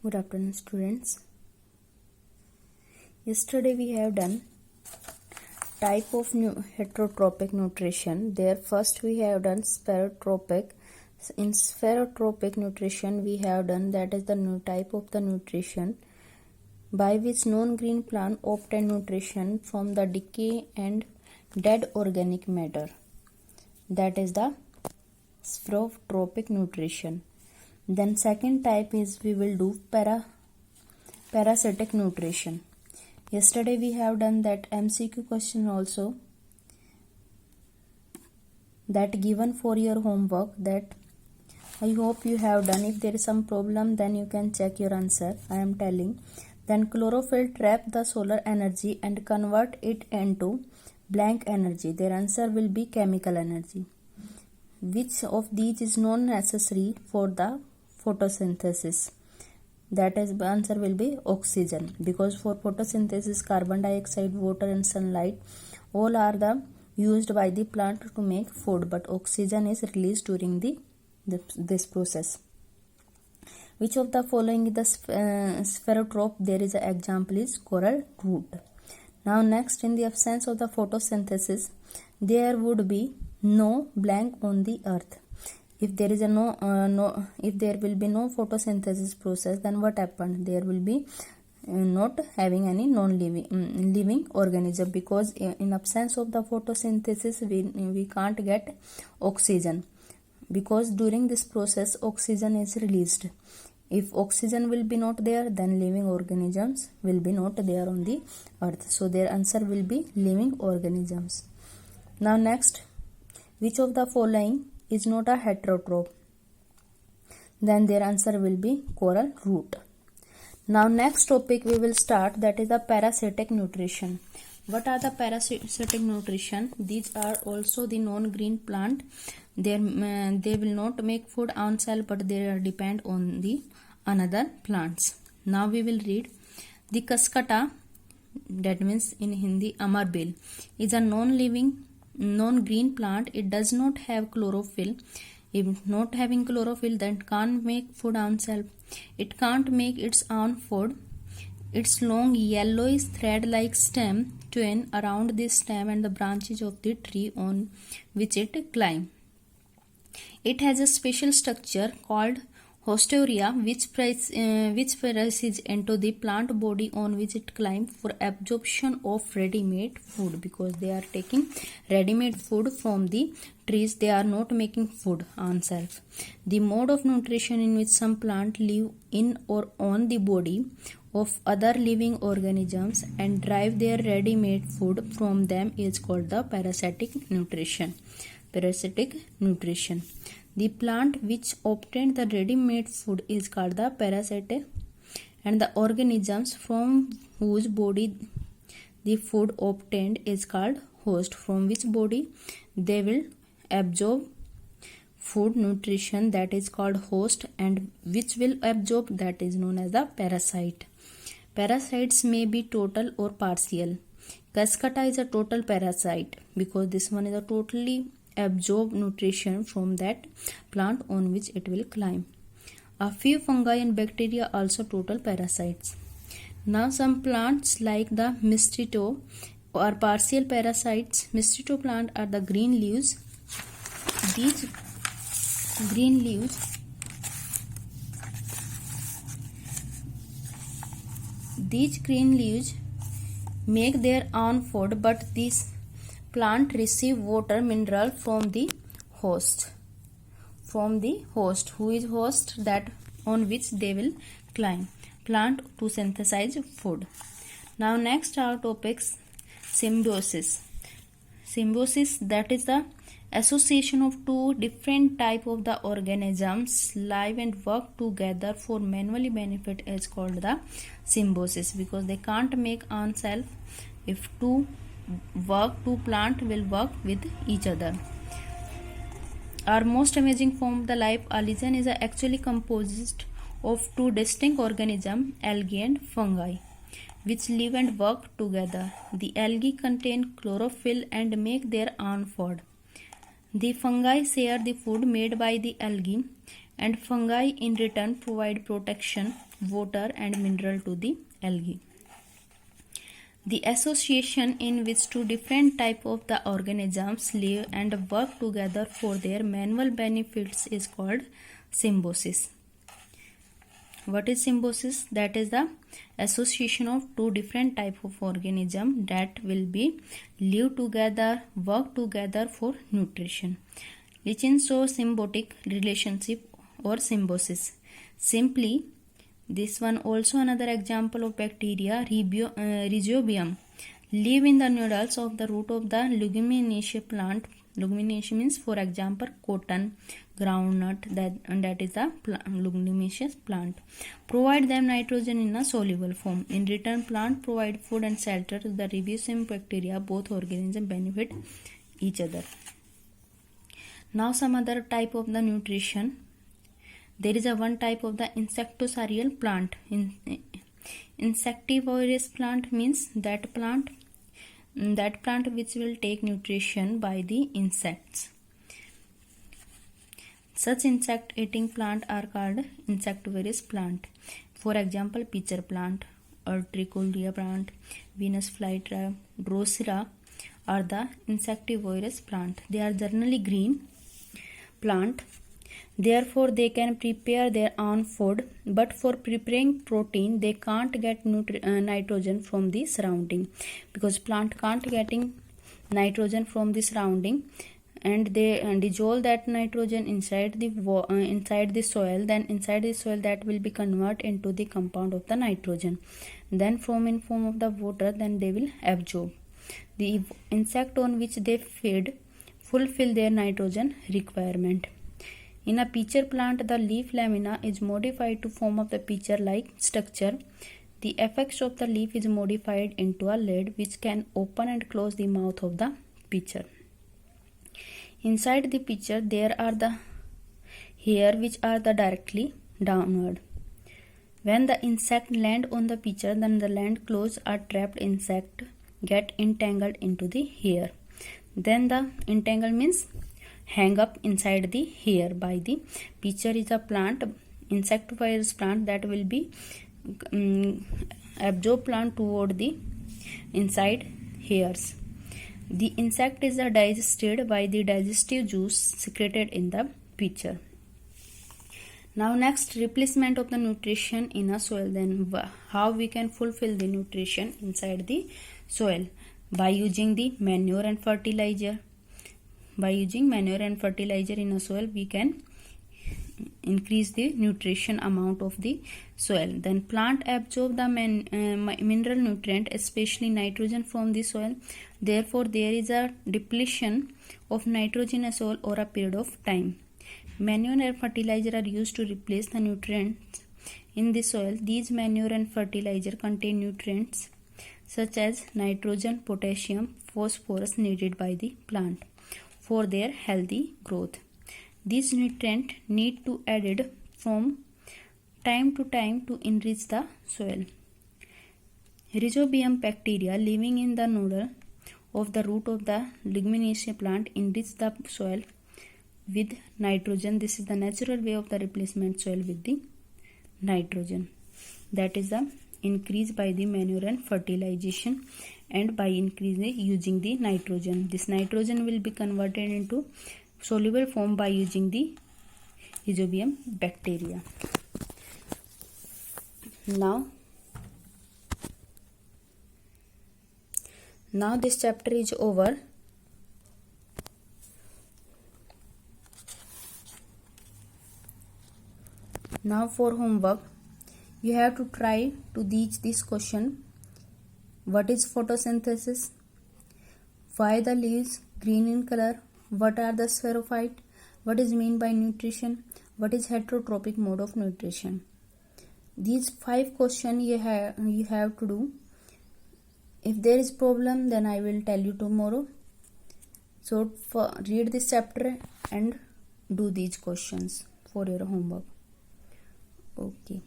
Good afternoon, students. Yesterday we have done type of heterotropic nutrition. There first we have done spherotropic. In spherotropic nutrition we have done that is the new type of the nutrition by which non-green plant obtain nutrition from the decay and dead organic matter. That is the spherotropic nutrition. Then second type is we will do parasitic nutrition. Yesterday we have done that MCQ question also, that given for your homework, that I hope you have done. If there is some problem then you can check your answer. I am telling. Then chlorophyll trap the solar energy and convert it into blank energy. Their answer will be chemical energy. Which of these is not necessary for the photosynthesis? That is, the answer will be oxygen, because for photosynthesis carbon dioxide, water and sunlight all are the used by the plant to make food, but oxygen is released during this process. Which of the following is the spherotrope? There is an example is coral root. Now next, in the absence of the photosynthesis there would be no blank on the earth. If there is a if there will be no photosynthesis process, then what happened? There will be not having any living organism, because in absence of the photosynthesis we can't get oxygen, because during this process oxygen is released. If oxygen will be not there, then living organisms will be not there on the earth. So their answer will be living organisms. Now next, which of the following is not a heterotrope? Then their answer will be coral root. Now next topic we will start, that is the parasitic nutrition. What are the parasitic nutrition? These are also the non-green plant. They will not make food on self, but they are depend on the another plants. Now we will read. The kaskata, that means in Hindi amarbil, is a non-green plant. It does not have chlorophyll. If not having chlorophyll, then can't make food on self. It can't make its own food. Its long yellowish thread-like stem twine around the stem and the branches of the tree on which it climbs. It has a special structure called hostelria, which presses into the plant body on which it climbs for absorption of ready-made food, because they are taking ready-made food from the trees. They are not making food on self. The mode of nutrition in which some plant live in or on the body of other living organisms and derive their ready-made food from them is called the parasitic nutrition. Parasitic nutrition. The plant which obtained the ready-made food is called the parasite, and the organisms from whose body the food obtained is called host, from which body they will absorb food nutrition, that is called host, and which will absorb, that is known as the parasite. Parasites may be total or partial. Cascata is a total parasite, because this one is a totally absorb nutrition from that plant on which it will climb. A few fungi and bacteria also total parasites. Now some plants like the mosquito are partial parasites. Mosquito plant are the green leaves. These green leaves make their own food, but these plant receive water mineral from the host. Who is host? That on which they will climb plant to synthesize food. Now next our topics, symbiosis. Symbiosis, that is the association of two different type of the organisms live and work together for manually benefit is called the symbiosis, because they can't make on self. If two plant will work with each other. Our most amazing form of the life, allicin, is actually composed of two distinct organisms, algae and fungi, which live and work together. The algae contain chlorophyll and make their own food. The fungi share the food made by the algae and fungi in return provide protection, water and mineral to the algae. The association in which two different types of the organisms live and work together for their mutual benefits is called symbiosis. What is symbiosis? That is the association of two different types of organisms that will be live together, work together for nutrition. Lichens show symbiotic relationship or symbiosis. Simply, this one also another example of bacteria, Rhizobium, live in the nodules of the root of the leguminaceous plant. Leguminaceous means, for example, cotton, groundnut, that is the leguminaceous plant. Provide them nitrogen in a soluble form. In return, plant provide food and shelter to the Rhizobium bacteria. Both organisms benefit each other. Now some other type of the nutrition. There is a one type of the insectocereal plant. Insectivorous plant means that plant which will take nutrition by the insects. Such insect eating plant are called insectivorous plant. For example, pitcher plant, Urticaria plant, Venus flytrap, Drosera are the insectivorous plant. They are generally green plant. Therefore, they can prepare their own food, but for preparing protein, they can't get nitrogen from the surrounding, because plant can't getting nitrogen from the surrounding, and they dissolve that nitrogen inside the soil. Then inside the soil, that will be converted into the compound of the nitrogen. Then in form of the water, then they will absorb. The insect on which they feed fulfill their nitrogen requirement. In a pitcher plant, the leaf lamina is modified to form of the pitcher-like structure. The apex of the leaf is modified into a lid which can open and close the mouth of the pitcher. Inside the pitcher, there are the hairs which are the directly downward. When the insect land on the pitcher, then the land close a trapped insect get entangled into the hair. Then the entangle means hang up inside the hair by the pitcher is a plant, insectivorous plant, that will be absorb plant toward the inside hairs. The insect is digested by the digestive juice secreted in the pitcher. Now next, replacement of the nutrition in a soil. Then how we can fulfill the nutrition inside the soil? By using the manure and fertilizer. By using manure and fertilizer in a soil, we can increase the nutrition amount of the soil. Then plant absorb the mineral nutrient, especially nitrogen, from the soil. Therefore, there is a depletion of nitrogen in a soil over a period of time. Manure and fertilizer are used to replace the nutrients in the soil. These manure and fertilizer contain nutrients such as nitrogen, potassium, phosphorus needed by the plant for their healthy growth. These nutrients need to added from time to time to enrich the soil. Rhizobium bacteria living in the nodule of the root of the leguminaceous plant enrich the soil with nitrogen. This is the natural way of the replacement soil with the nitrogen. That is the increase by the manure and fertilization, and by increasing using the nitrogen. This nitrogen will be converted into soluble form by using the Rhizobium bacteria. Now this chapter is over. Now for homework, you have to try to teach this question. What is photosynthesis? Why the leaves green in color? What are the spherophyte? What is mean by nutrition? What is heterotrophic mode of nutrition? These 5 questions you have to do. If there is problem, then I will tell you tomorrow. So read this chapter and do these questions for your homework. Okay.